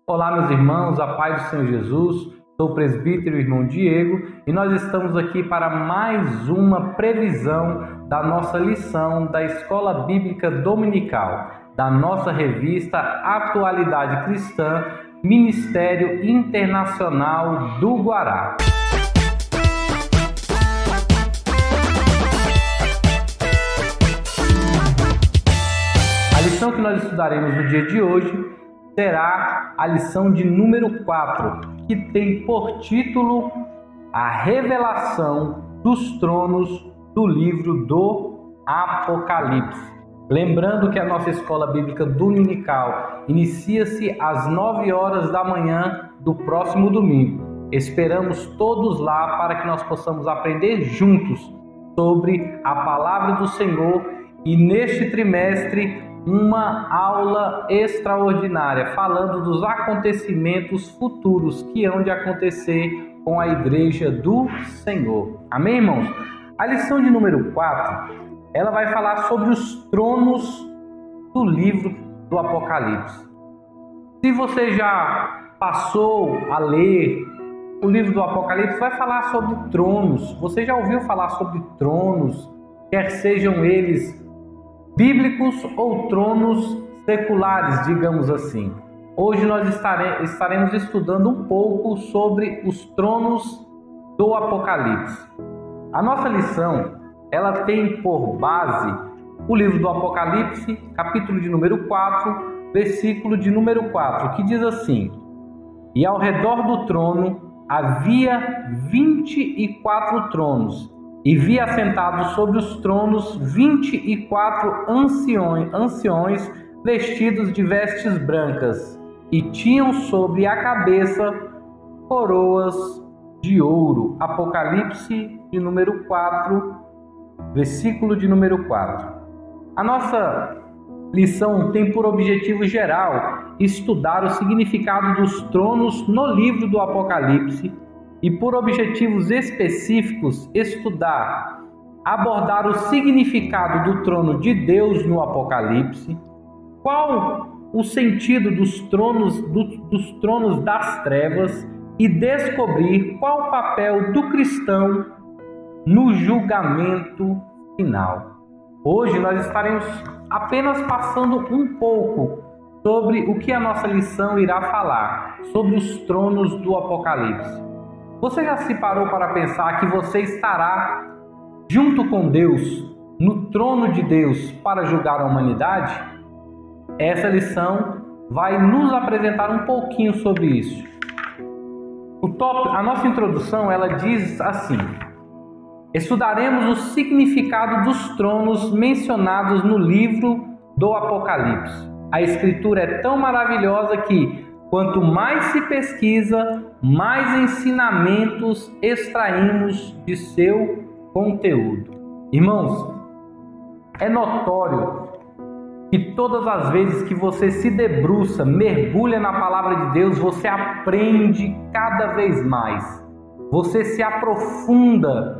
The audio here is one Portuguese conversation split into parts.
Olá, meus irmãos, a paz do Senhor Jesus. Sou o presbítero irmão Diego e nós estamos aqui para mais uma previsão da nossa lição da Escola Bíblica Dominical, da nossa revista Atualidade Cristã, Ministério Internacional do Guará. A lição que nós estudaremos no dia de hoje será a lição de número 4, que tem por título A Revelação dos Tronos do livro do Apocalipse. Lembrando que a nossa Escola Bíblica Dominical inicia-se às 9 horas da manhã do próximo domingo. Esperamos todos lá para que nós possamos aprender juntos sobre a Palavra do Senhor e neste trimestre uma aula extraordinária falando dos acontecimentos futuros que hão de acontecer com a Igreja do Senhor. Amém, irmãos? A lição de número 4, ela vai falar sobre os tronos do livro do Apocalipse. Se você já passou a ler o livro do Apocalipse, vai falar sobre tronos. Você já ouviu falar sobre tronos, quer sejam eles bíblicos ou tronos seculares, digamos assim. Hoje nós estaremos estudando um pouco sobre os tronos do Apocalipse. A nossa lição, ela tem por base o livro do Apocalipse, capítulo de número 4, versículo de número 4, que diz assim: E ao redor do trono havia 24 tronos, e vi assentados sobre os tronos 24 anciões vestidos de vestes brancas, e tinham sobre a cabeça coroas de ouro. Apocalipse de número 4, versículo de número 4. A nossa lição tem por objetivo geral estudar o significado dos tronos no livro do Apocalipse, e por objetivos específicos abordar o significado do trono de Deus no Apocalipse, qual o sentido dos tronos das trevas e descobrir qual o papel do cristão no julgamento final. Hoje nós estaremos apenas passando um pouco sobre o que a nossa lição irá falar, sobre os tronos do Apocalipse. Você já se parou para pensar que você estará junto com Deus, no trono de Deus, para julgar a humanidade? Essa lição vai nos apresentar um pouquinho sobre isso. A nossa introdução, ela diz assim: estudaremos o significado dos tronos mencionados no livro do Apocalipse. A Escritura é tão maravilhosa que, quanto mais se pesquisa, mais ensinamentos extraímos de seu conteúdo. Irmãos, é notório que todas as vezes que você se debruça, mergulha na palavra de Deus, você aprende cada vez mais. Você se aprofunda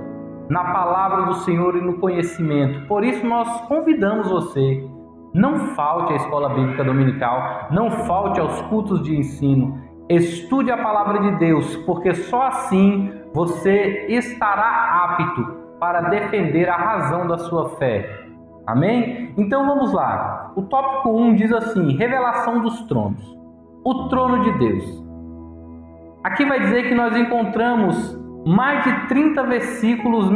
na palavra do Senhor e no conhecimento. Por isso nós convidamos você: não falte à Escola Bíblica Dominical, não falte aos cultos de ensino. Estude a palavra de Deus, porque só assim você estará apto para defender a razão da sua fé. Amém? Então vamos lá. O tópico 1 diz assim: Revelação dos tronos. O trono de Deus. Aqui vai dizer que nós encontramos mais de 30 versículos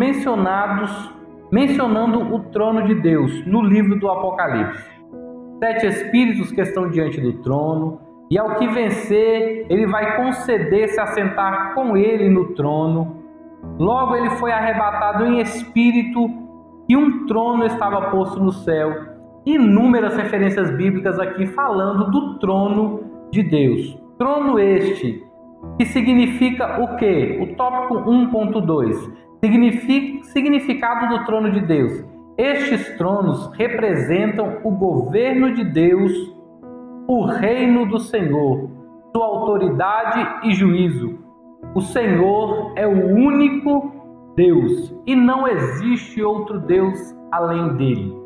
mencionando o trono de Deus no livro do Apocalipse. 7 espíritos que estão diante do trono, e ao que vencer, ele vai conceder se assentar com ele no trono. Logo ele foi arrebatado em espírito, e um trono estava posto no céu. Inúmeras referências bíblicas aqui falando do trono de Deus. Trono este, que significa o quê? O tópico 1.2. Significado do trono de Deus. Estes tronos representam o governo de Deus, o reino do Senhor, sua autoridade e juízo. O Senhor é o único Deus e não existe outro Deus além dele.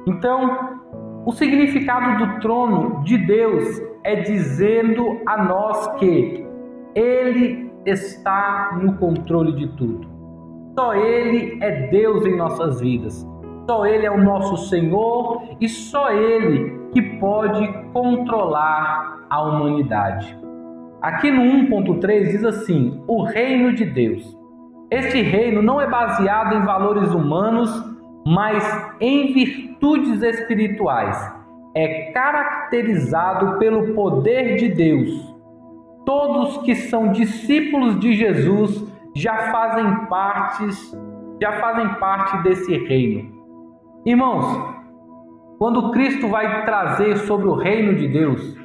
Então, o significado do trono de Deus é dizendo a nós que Ele está no controle de tudo. Só Ele é Deus em nossas vidas. Só Ele é o nosso Senhor e só Ele que pode controlar a humanidade. Aqui no 1.3 diz assim: o reino de Deus. Este reino não é baseado em valores humanos, mas em virtudes espirituais. É caracterizado pelo poder de Deus. Todos que são discípulos de Jesus já fazem parte desse reino. Irmãos, quando Cristo vai trazer sobre o reino de Deus,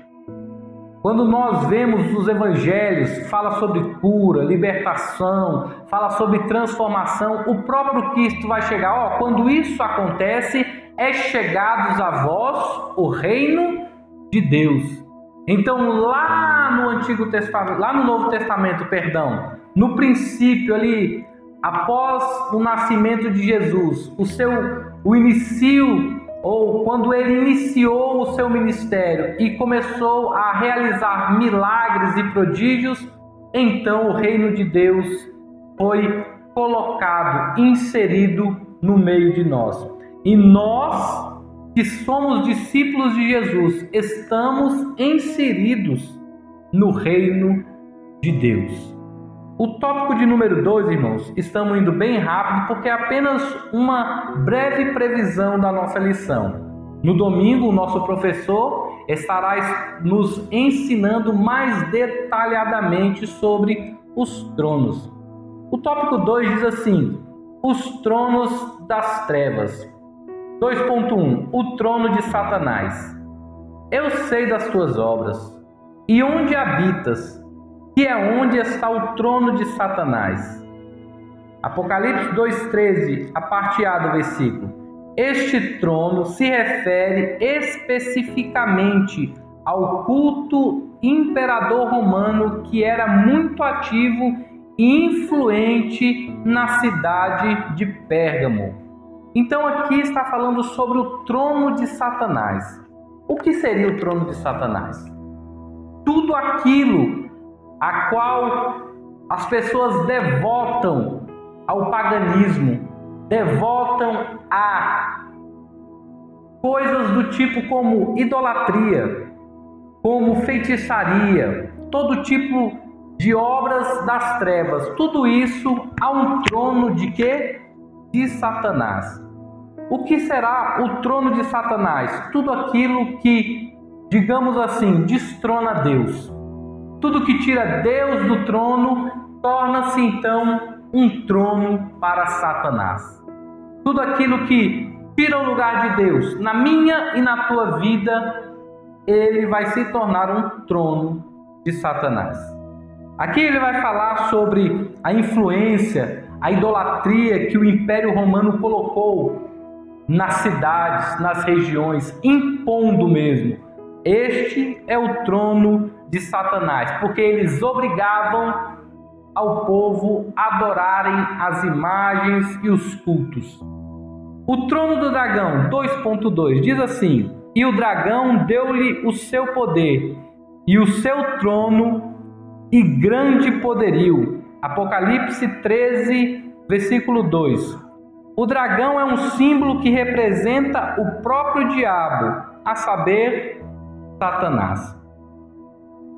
quando nós vemos os evangelhos, fala sobre cura, libertação, fala sobre transformação, o próprio Cristo vai chegar, quando isso acontece, é chegados a vós o reino de Deus. Então lá no Antigo Testamento, lá no Novo Testamento, no princípio ali, após o nascimento de Jesus, o início, ou quando ele iniciou o seu ministério e começou a realizar milagres e prodígios, então o reino de Deus foi colocado, inserido no meio de nós. E nós, que somos discípulos de Jesus, estamos inseridos no reino de Deus. O tópico de número 2, irmãos, estamos indo bem rápido porque é apenas uma breve previsão da nossa lição. No domingo, o nosso professor estará nos ensinando mais detalhadamente sobre os tronos. O tópico 2 diz assim: os tronos das trevas. 2.1 O trono de Satanás. Eu sei das tuas obras, e onde habitas, que é onde está o trono de Satanás. Apocalipse 2,13, a parte A do versículo. Este trono se refere especificamente ao culto imperador romano que era muito ativo e influente na cidade de Pérgamo. Então aqui está falando sobre o trono de Satanás. O que seria o trono de Satanás? Tudo aquilo a qual as pessoas devotam ao paganismo, devotam a coisas do tipo como idolatria, como feitiçaria, todo tipo de obras das trevas, tudo isso a um trono de quê? De Satanás. O que será o trono de Satanás? Tudo aquilo que, digamos assim, destrona Deus. Tudo que tira Deus do trono torna-se então um trono para Satanás. Tudo aquilo que tira o lugar de Deus na minha e na tua vida, ele vai se tornar um trono de Satanás. Aqui ele vai falar sobre a influência, a idolatria que o Império Romano colocou nas cidades, nas regiões, impondo mesmo. Este é o trono de Satanás, porque eles obrigavam ao povo a adorarem as imagens e os cultos. O trono do dragão, 2.2, diz assim: e o dragão deu-lhe o seu poder e o seu trono e grande poderio. Apocalipse 13, versículo 2. O dragão é um símbolo que representa o próprio diabo, a saber, Satanás.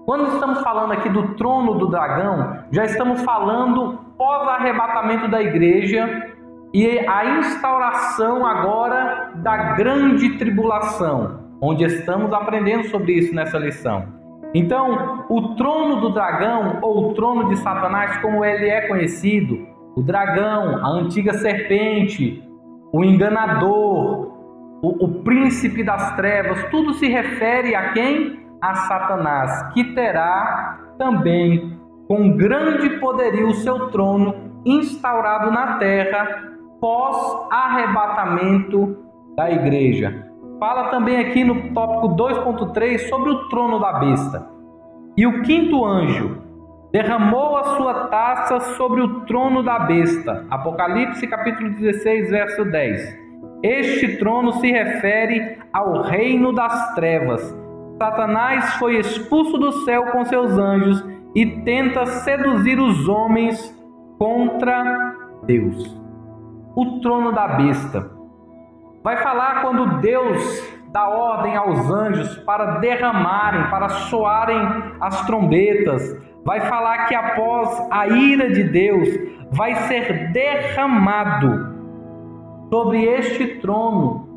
Quando estamos falando aqui do trono do dragão, já estamos falando pós-arrebatamento da igreja e a instauração agora da grande tribulação, onde estamos aprendendo sobre isso nessa lição. Então, o trono do dragão, ou o trono de Satanás, como ele é conhecido, o dragão, a antiga serpente, o enganador, o príncipe das trevas, tudo se refere a quem? A Satanás, que terá também com grande poderio o seu trono instaurado na terra pós-arrebatamento da igreja. Fala também aqui no tópico 2.3 sobre o trono da besta. E o quinto anjo derramou a sua taça sobre o trono da besta. Apocalipse capítulo 16, verso 10. Este trono se refere ao reino das trevas, Satanás foi expulso do céu com seus anjos e tenta seduzir os homens contra Deus. O trono da besta. Vai falar quando Deus dá ordem aos anjos para derramarem, para soarem as trombetas. Vai falar que após a ira de Deus vai ser derramado sobre este trono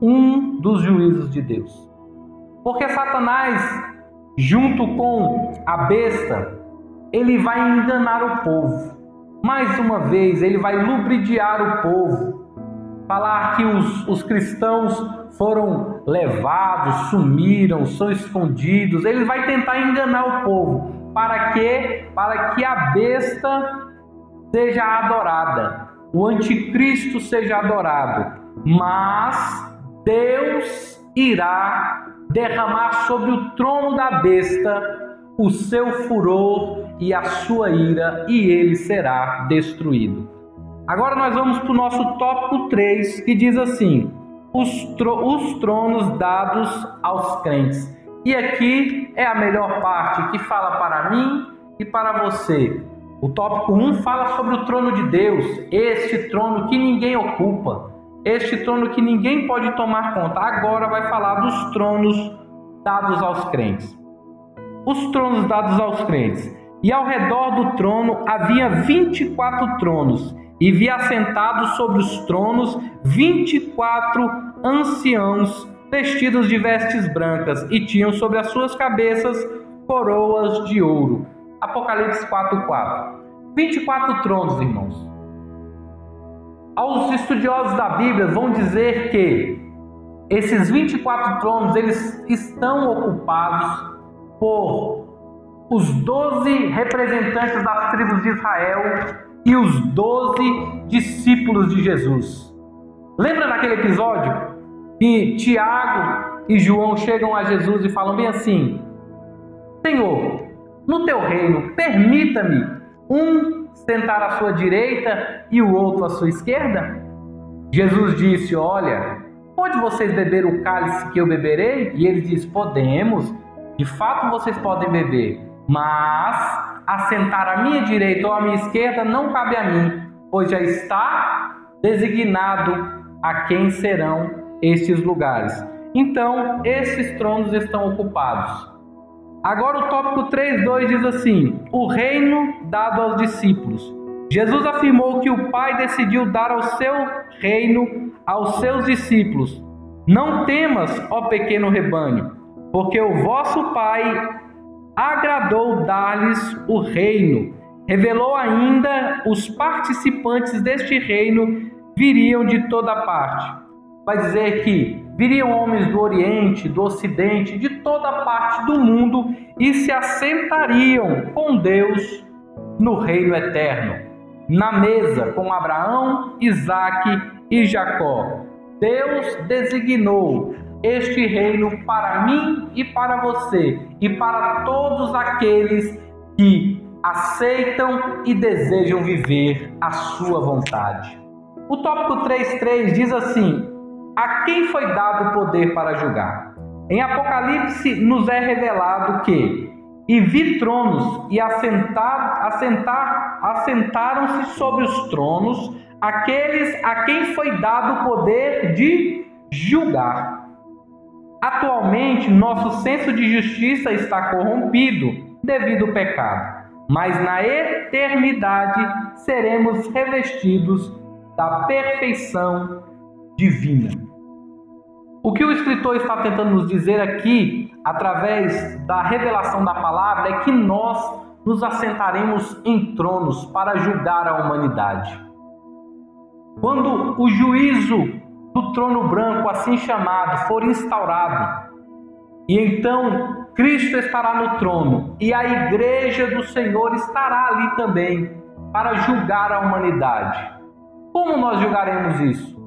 um dos juízos de Deus. Porque Satanás, junto com a besta, ele vai enganar o povo. Mais uma vez, ele vai lubridiar o povo. Falar que os cristãos foram levados, sumiram, são escondidos. Ele vai tentar enganar o povo. Para quê? Para que a besta seja adorada, o anticristo seja adorado. Mas Deus irá derramar sobre o trono da besta o seu furor e a sua ira, e ele será destruído. Agora nós vamos para o nosso tópico 3, que diz assim: os tronos dados aos crentes. E aqui é a melhor parte, que fala para mim e para você. O tópico 1 fala sobre o trono de Deus, este trono que ninguém ocupa, este trono que ninguém pode tomar conta. Agora vai falar dos tronos dados aos crentes. Os tronos dados aos crentes. E ao redor do trono havia 24 tronos, e vi assentados sobre os tronos 24 anciãos, vestidos de vestes brancas, e tinham sobre as suas cabeças coroas de ouro. Apocalipse 4:4. 24 tronos, irmãos. Os estudiosos da Bíblia vão dizer que esses 24 tronos, eles estão ocupados por os 12 representantes das tribos de Israel e os 12 discípulos de Jesus. Lembra daquele episódio que Tiago e João chegam a Jesus e falam bem assim: Senhor, no teu reino, permita-me um sentar à sua direita e o outro à sua esquerda? Jesus disse: olha, pode vocês beber o cálice que eu beberei? E ele diz: podemos, de fato vocês podem beber, mas assentar à minha direita ou à minha esquerda não cabe a mim, pois já está designado a quem serão estes lugares. Então, esses tronos estão ocupados. Agora o tópico 3:2 diz assim: o reino dado aos discípulos. Jesus afirmou que o Pai decidiu dar ao seu reino aos seus discípulos. Não temas, ó pequeno rebanho, porque o vosso Pai agradou dar-lhes o reino. Revelou ainda, os participantes deste reino viriam de toda parte. Vai dizer que viriam homens do Oriente, do Ocidente, de toda parte do mundo e se assentariam com Deus no reino eterno, na mesa com Abraão, Isaque e Jacó. Deus designou este reino para mim e para você e para todos aqueles que aceitam e desejam viver a sua vontade. O tópico 3:3 diz assim: a quem foi dado o poder para julgar? Em Apocalipse nos é revelado que e vi tronos e assentaram-se sobre os tronos aqueles a quem foi dado o poder de julgar. Atualmente, nosso senso de justiça está corrompido devido ao pecado, mas na eternidade seremos revestidos da perfeição divina. O que o escritor está tentando nos dizer aqui, através da revelação da palavra, é que nós nos assentaremos em tronos para julgar a humanidade. Quando o juízo do trono branco, assim chamado, for instaurado, e então Cristo estará no trono e a igreja do Senhor estará ali também para julgar a humanidade. Como nós julgaremos isso?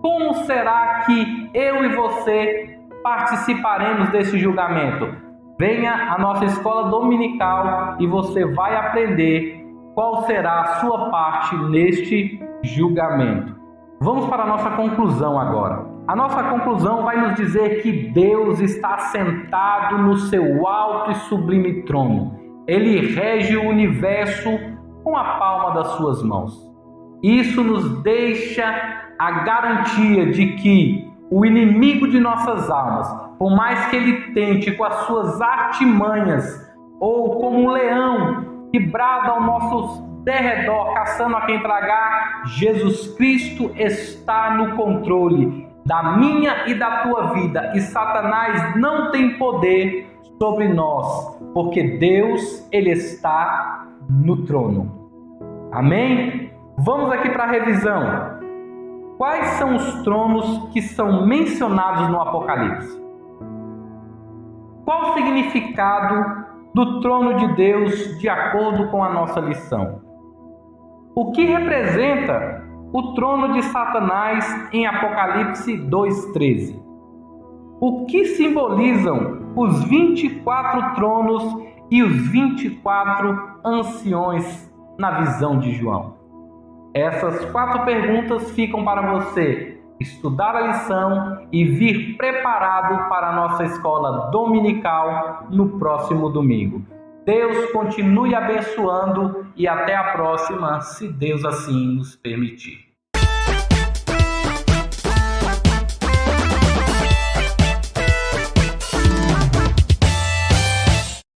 Como será que eu e você participaremos desse julgamento? Venha à nossa escola dominical e você vai aprender qual será a sua parte neste julgamento. Vamos para a nossa conclusão agora. A nossa conclusão vai nos dizer que Deus está sentado no seu alto e sublime trono. Ele rege o universo com a palma das suas mãos. Isso nos deixa a garantia de que o inimigo de nossas almas, por mais que ele tente com as suas artimanhas, ou como um leão que brada ao nosso derredor, caçando a quem tragar, Jesus Cristo está no controle da minha e da tua vida, e Satanás não tem poder sobre nós, porque Deus, ele está no trono. Amém? Vamos aqui para a revisão. Quais são os tronos que são mencionados no Apocalipse? Qual o significado do trono de Deus de acordo com a nossa lição? O que representa o trono de Satanás em Apocalipse 2:13? O que simbolizam os 24 tronos e os 24 anciões na visão de João? Essas 4 perguntas ficam para você estudar a lição e vir preparado para a nossa escola dominical no próximo domingo. Deus continue abençoando e até a próxima, se Deus assim nos permitir.